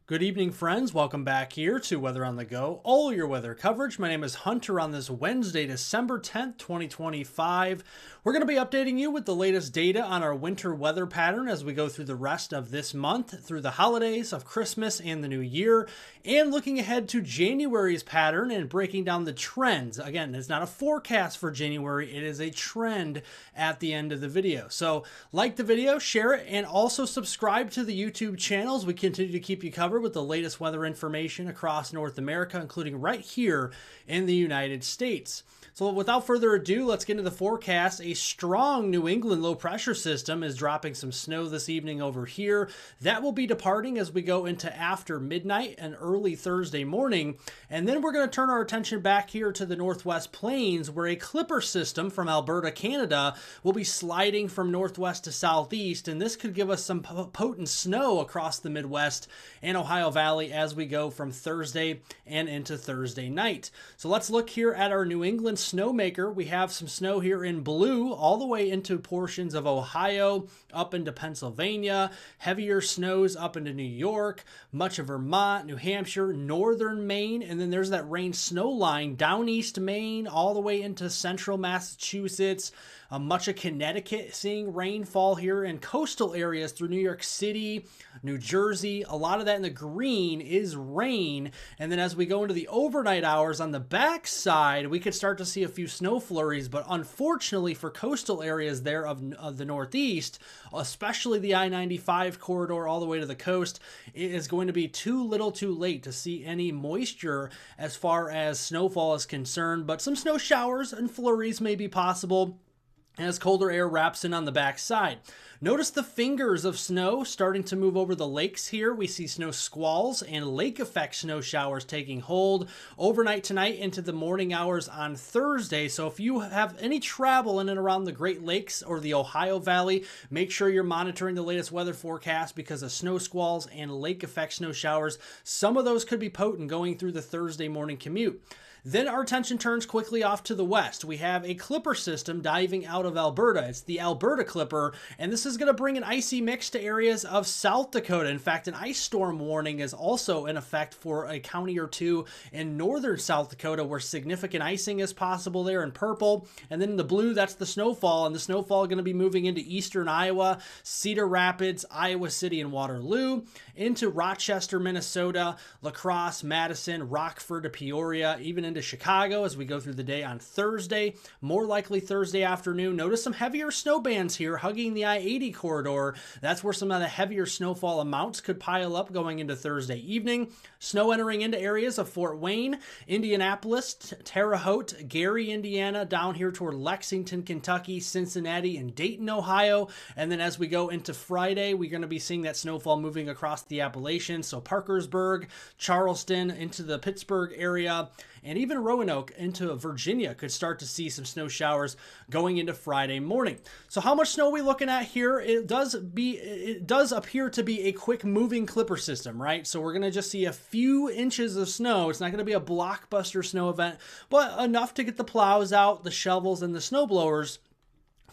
Good evening, friends. Welcome back here to Weather on the Go, all your weather coverage. My name is Hunter on this Wednesday, December 10th, 2025. We're going to be updating you with the latest data on our winter weather pattern as we go through the rest of this month, through the holidays of Christmas and the new year, and looking ahead to January's pattern and breaking down the trends. Again, it's not a forecast for January, it is a trend at the end of the video. So like the video, share it, and also subscribe to the YouTube channels. We continue to keep you covered with the latest weather information across North America, including right here in the United States. So without further ado, let's get into the forecast. A strong New England low pressure system is dropping some snow this evening over here. That will be departing as we go into after midnight and early Thursday morning. And then we're going to turn our attention back here to the Northwest Plains, where a clipper system from Alberta, Canada, will be sliding from northwest to southeast. And this could give us some potent snow across the Midwest and Ohio Valley as we go from Thursday and into Thursday night. So let's look here at our New England snowmaker. We have some snow here in blue all the way into portions of Ohio, up into Pennsylvania, heavier snows up into New York, much of Vermont, New Hampshire, northern Maine, and then there's that rain snow line down east Maine all the way into central Massachusetts. Much of Connecticut seeing rainfall here in coastal areas through New York City, New Jersey. A lot of that in the green is rain. And then as we go into the overnight hours on the back side, we could start to see a few snow flurries. But unfortunately for coastal areas there of the Northeast, especially the I-95 corridor all the way to the coast, it is going to be too little too late to see any moisture as far as snowfall is concerned. But some snow showers and flurries may be possible as colder air wraps in on the backside. Notice the fingers of snow starting to move over the lakes here. We see snow squalls and lake effect snow showers taking hold overnight tonight into the morning hours on Thursday. So if you have any travel in and around the Great Lakes or the Ohio Valley, make sure you're monitoring the latest weather forecast because of snow squalls and lake effect snow showers. Some of those could be potent going through the Thursday morning commute. Then our attention turns quickly off to the west. We have a clipper system diving out of Alberta. It's the Alberta Clipper, and this is going to bring an icy mix to areas of South Dakota. In fact, an ice storm warning is also in effect for a county or two in northern South Dakota where significant icing is possible there in purple. And then in the blue, that's the snowfall, and the snowfall going to be moving into eastern Iowa, Cedar Rapids, Iowa City, and Waterloo, into Rochester, Minnesota, La Crosse, Madison, Rockford to Peoria, even into Chicago as we go through the day on Thursday. More likely Thursday afternoon. Notice some heavier snow bands here hugging the I-80 corridor. That's where some of the heavier snowfall amounts could pile up going into Thursday evening. Snow entering into areas of Fort Wayne, Indianapolis, Terre Haute, Gary, Indiana, down here toward Lexington, Kentucky, Cincinnati, and Dayton, Ohio. And then as we go into Friday, we're going to be seeing that snowfall moving across the Appalachians. So Parkersburg, Charleston, into the Pittsburgh area, and even Roanoke into Virginia could start to see some snow showers going into Friday morning. So how much snow are we looking at here? It does appear to be a quick moving clipper system, right? So we're going to just see a few inches of snow. It's not going to be a blockbuster snow event, but enough to get the plows out, the shovels, and the snow blowers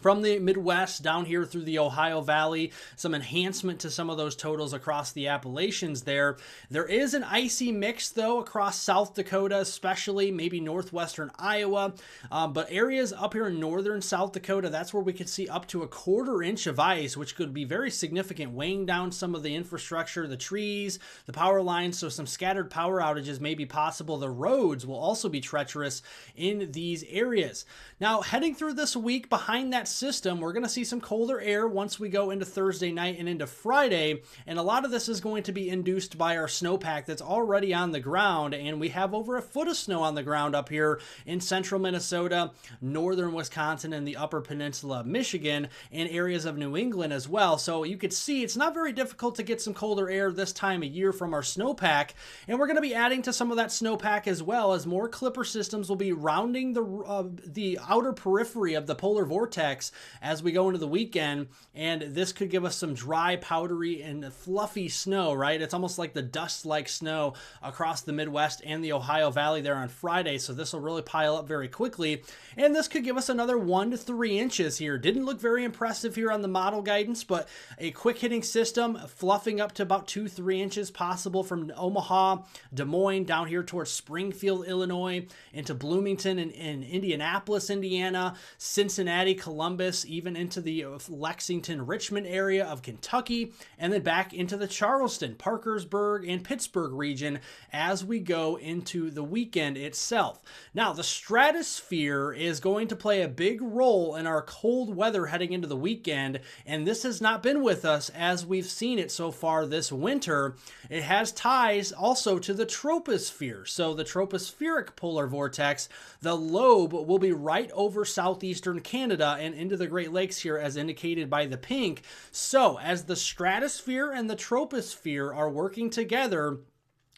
from the Midwest down here through the Ohio Valley, some enhancement to some of those totals across the Appalachians there. There is an icy mix, though, across South Dakota, especially maybe northwestern Iowa. But areas up here in northern South Dakota, that's where we could see up to a 1/4 inch of ice, which could be very significant, weighing down some of the infrastructure, the trees, the power lines. So some scattered power outages may be possible. The roads will also be treacherous in these areas. Now, heading through this week behind that system, we're going to see some colder air once we go into Thursday night and into Friday, and a lot of this is going to be induced by our snowpack that's already on the ground, and we have over a foot of snow on the ground up here in central Minnesota, northern Wisconsin, and the upper peninsula of Michigan, and areas of New England as well. So you could see it's not very difficult to get some colder air this time of year from our snowpack, and we're going to be adding to some of that snowpack as well as more clipper systems will be rounding the outer periphery of the polar vortex vortex as we go into the weekend, and this could give us some dry, powdery, and fluffy snow, right? It's almost like the dust-like snow across the Midwest and the Ohio Valley there on Friday, so this will really pile up very quickly, and this could give us another 1 to 3 inches here. Didn't look very impressive here on the model guidance, but a quick hitting system fluffing up to about 2-3 inches possible from Omaha, Des Moines, down here towards Springfield, Illinois, into Bloomington and Indianapolis, Indiana, Cincinnati, Columbus, even into the Lexington, Richmond area of Kentucky, and then back into the Charleston, Parkersburg, and Pittsburgh region as we go into the weekend itself. Now, the stratosphere is going to play a big role in our cold weather heading into the weekend, and this has not been with us as we've seen it so far this winter. It has ties also to the troposphere. So the tropospheric polar vortex, the lobe will be right over southeastern Canada and into the Great Lakes here as indicated by the pink. So as the stratosphere and the troposphere are working together,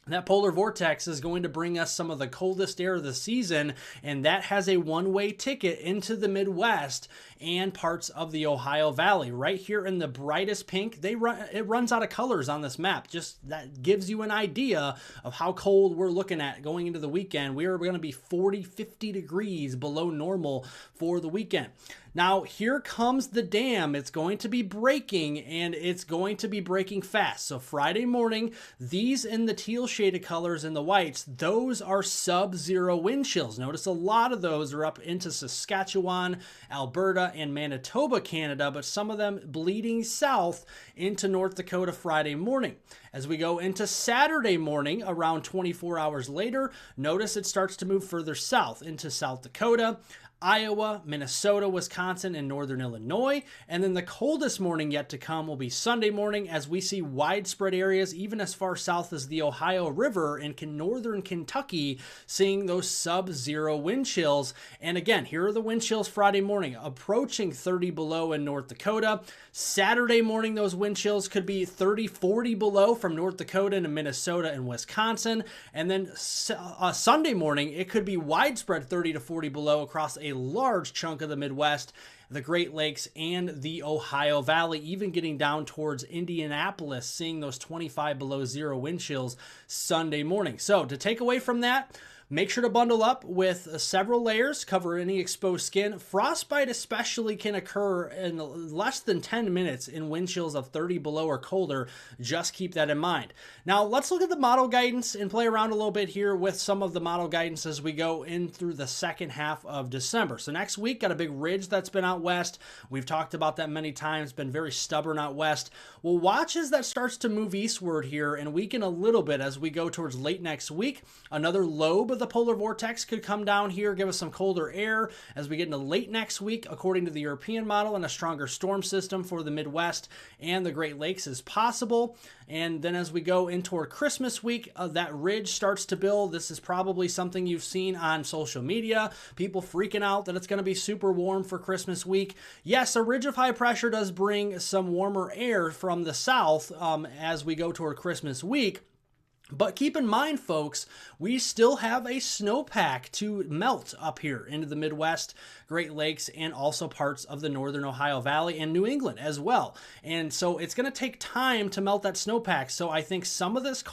that polar vortex is going to bring us some of the coldest air of the season, and that has a one-way ticket into the Midwest and parts of the Ohio Valley. Right here in the brightest pink, it runs out of colors on this map. Just that gives you an idea of how cold we're looking at going into the weekend. We are going to be 40-50 degrees below normal for the weekend. Now, here comes the dam. It's going to be breaking, and it's going to be breaking fast. So Friday morning, these in the teal shaded colors and the whites, those are sub-zero wind chills. Notice a lot of those are up into Saskatchewan, Alberta, and Manitoba, Canada, but some of them bleeding south into North Dakota Friday morning. As we go into Saturday morning, around 24 hours later, notice it starts to move further south into South Dakota, Iowa, Minnesota, Wisconsin, and northern Illinois. And then the coldest morning yet to come will be Sunday morning as we see widespread areas even as far south as the Ohio River in northern Kentucky seeing those sub-zero wind chills. And again, here are the wind chills Friday morning, approaching 30 below in North Dakota. Saturday morning, those wind chills could be 30, 40 below from North Dakota to Minnesota and Wisconsin. And then Sunday morning, it could be widespread 30 to 40 below across a large chunk of the Midwest, the Great Lakes, and the Ohio Valley, even getting down towards Indianapolis, seeing those 25 below zero wind chills Sunday morning. So to take away from that, make sure to bundle up with several layers, cover any exposed skin. Frostbite especially can occur in less than 10 minutes in wind chills of 30 below or colder. Just keep that in mind. Now let's look at the model guidance and play around a little bit here with some of the model guidance as we go in through the second half of December. So next week, got a big ridge that's been out west. We've talked about that many times, been very stubborn out west. Well, watch as that starts to move eastward here and weaken a little bit as we go towards late next week. Another lobe of the polar vortex could come down here, give us some colder air as we get into late next week, according to the European model, and a stronger storm system for the Midwest and the Great Lakes is possible. And then as we go in toward Christmas week, that ridge starts to build. This is probably something you've seen on social media, people freaking out that it's going to be super warm for Christmas week. Yes, a ridge of high pressure does bring some warmer air from the south as we go toward Christmas week. But keep in mind, folks, we still have a snowpack to melt up here into the Midwest, Great Lakes, and also parts of the northern Ohio Valley and New England as well. And so it's going to take time to melt that snowpack. So I think some of this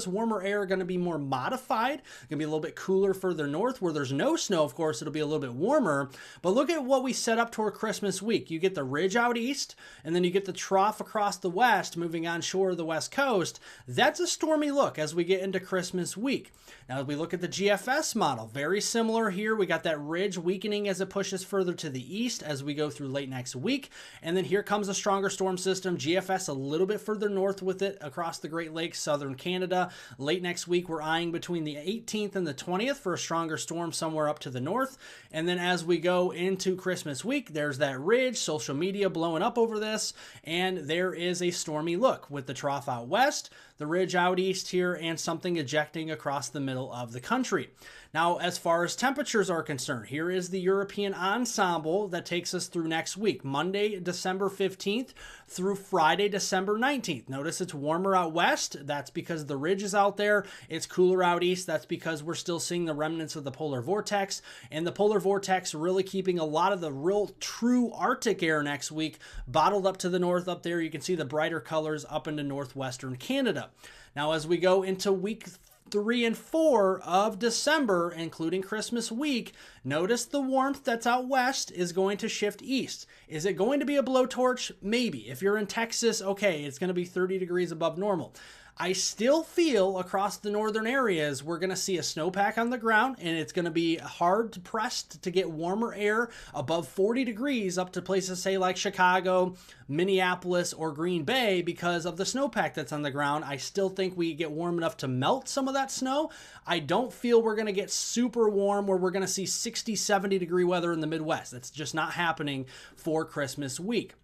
warmer air are going to be more modified, going to be a little bit cooler further north where there's no snow. Of course, it'll be a little bit warmer. But look at what we set up toward Christmas week. You get the ridge out east, and then you get the trough across the west, moving on shore of the west coast. That's a stormy look as we get into Christmas week. Now, as we look at the GFS model, very similar here. We got that ridge weakening as it pushes further to the east as we go through late next week. And then here comes a stronger storm system. GFS a little bit further north with it across the Great Lakes, southern Canada. Late next week, we're eyeing between the 18th and the 20th for a stronger storm somewhere up to the north. And then as we go into Christmas week, there's that ridge, social media blowing up over this, and there is a stormy look with the trough out west, the ridge out east here, and something ejecting across the middle of the country. Now, as far as temperatures are concerned, here is the European ensemble that takes us through next week, Monday, December 15th through Friday, December 19th. Notice it's warmer out west. That's because the ridge is out there. It's cooler out east. That's because we're still seeing the remnants of the polar vortex, and the polar vortex really keeping a lot of the real true Arctic air next week bottled up to the north up there. You can see the brighter colors up into northwestern Canada. Now, as we go into week 3 and 4 of December, including Christmas week, notice the warmth that's out west is going to shift east. Is it going to be a blowtorch? Maybe. If you're in Texas, okay, it's going to be 30 degrees above normal. I still feel across the northern areas we're going to see a snowpack on the ground, and it's going to be hard pressed to get warmer air above 40 degrees up to places, say, like Chicago, Minneapolis, or Green Bay because of the snowpack that's on the ground. I still think we get warm enough to melt some of that snow. I don't feel we're going to get super warm where we're going to see 60, 70 degree weather in the Midwest. That's just not happening for Christmas week.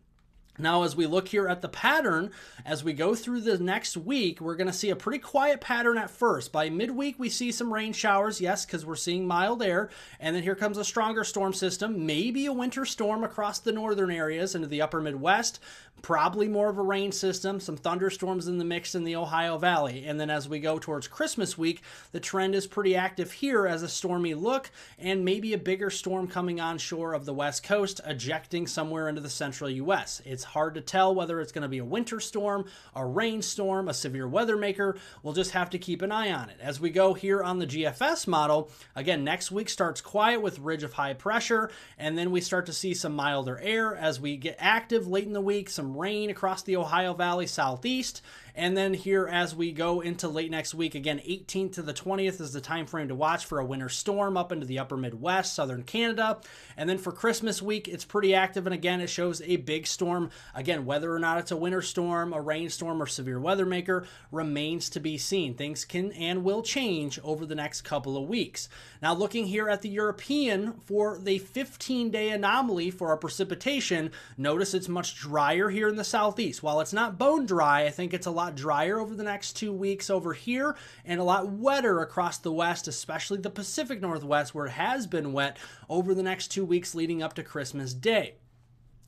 Now, as we look here at the pattern, as we go through the next week, we're going to see a pretty quiet pattern at first. By midweek, we see some rain showers, yes, because we're seeing mild air. And then here comes a stronger storm system, maybe a winter storm across the northern areas into the upper Midwest. Probably more of a rain system, some thunderstorms in the mix in the Ohio Valley. And then as we go towards Christmas week, the trend is pretty active here as a stormy look and maybe a bigger storm coming onshore of the West Coast, ejecting somewhere into the central U.S. It's hard to tell whether it's going to be a winter storm, a rainstorm, a severe weather maker. We'll just have to keep an eye on it. As we go here on the GFS model, again, next week starts quiet with ridge of high pressure, and then we start to see some milder air as we get active late in the week, some rain across the Ohio Valley southeast. And then here as we go into late next week, again, 18th to the 20th is the time frame to watch for a winter storm up into the upper Midwest, southern Canada. And then for Christmas week, it's pretty active. And again, it shows a big storm. Again, whether or not it's a winter storm, a rainstorm, or severe weather maker remains to be seen. Things can and will change over the next couple of weeks. Now, looking here at the European for the 15-day anomaly for our precipitation, notice it's much drier here in the southeast. While it's not bone dry, I think it's a lot drier over the next 2 weeks over here and a lot wetter across the west, especially the Pacific Northwest where it has been wet over the next 2 weeks leading up to Christmas Day.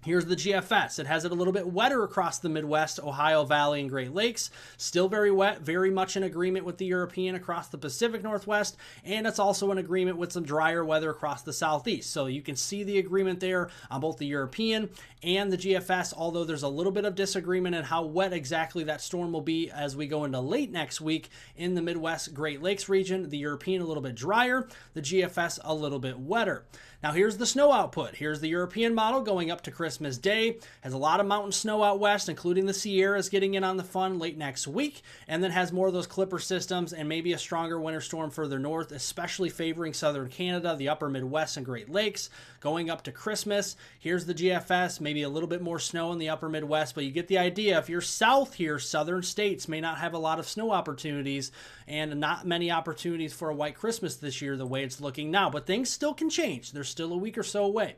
Here's the GFS. It has it a little bit wetter across the Midwest, Ohio Valley, and Great Lakes. Still very wet, very much in agreement with the European across the Pacific Northwest, and it's also in agreement with some drier weather across the Southeast. So you can see the agreement there on both the European and the GFS, although there's a little bit of disagreement in how wet exactly that storm will be as we go into late next week in the Midwest Great Lakes region. The European a little bit drier, the GFS a little bit wetter. Now here's the snow output. Here's the European model going up to Christmas Day. Has a lot of mountain snow out west, including the Sierras getting in on the fun late next week, and then has more of those clipper systems and maybe a stronger winter storm further north, especially favoring southern Canada, the upper Midwest, and Great Lakes. Going up to Christmas, here's the GFS, maybe a little bit more snow in the upper Midwest, but you get the idea. If you're south here, southern states may not have a lot of snow opportunities and not many opportunities for a white Christmas this year the way it's looking now, but things still can change. There's still a week or so away.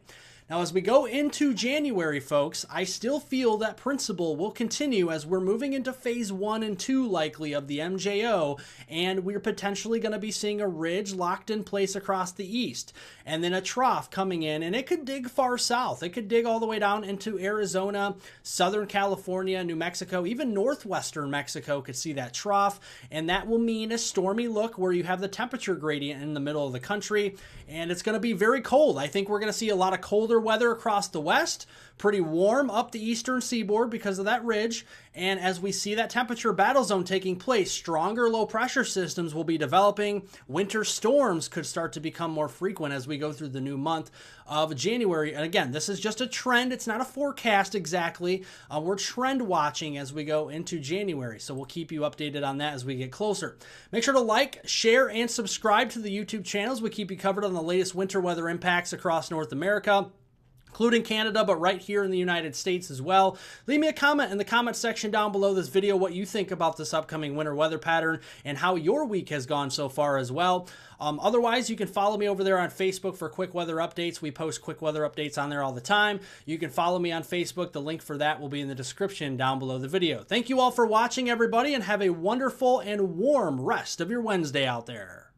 Now, as we go into January, folks, I still feel that principle will continue as we're moving into phase 1 and 2 likely of the MJO, and we're potentially going to be seeing a ridge locked in place across the east, and then a trough coming in, and it could dig far south. It could dig all the way down into Arizona, Southern California, New Mexico, even northwestern Mexico could see that trough, and that will mean a stormy look where you have the temperature gradient in the middle of the country, and it's going to be very cold. I think we're going to see a lot of colder weather across the west, pretty warm up the eastern seaboard because of that ridge. And as we see that temperature battle zone taking place, stronger low pressure systems will be developing. Winter storms could start to become more frequent as we go through the new month of January. And again, this is just a trend. It's not a forecast exactly. We're trend watching as we go into January. So we'll keep you updated on that as we get closer. Make sure to like, share, and subscribe to the YouTube channels. We keep you covered on the latest winter weather impacts across North America, including Canada, but right here in the United States as well. Leave me a comment in the comment section down below this video what you think about this upcoming winter weather pattern and how your week has gone so far as well. Otherwise, you can follow me over there on Facebook for quick weather updates. We post quick weather updates on there all the time. You can follow me on Facebook. The link for that will be in the description down below the video. Thank you all for watching, everybody, and have a wonderful and warm rest of your Wednesday out there.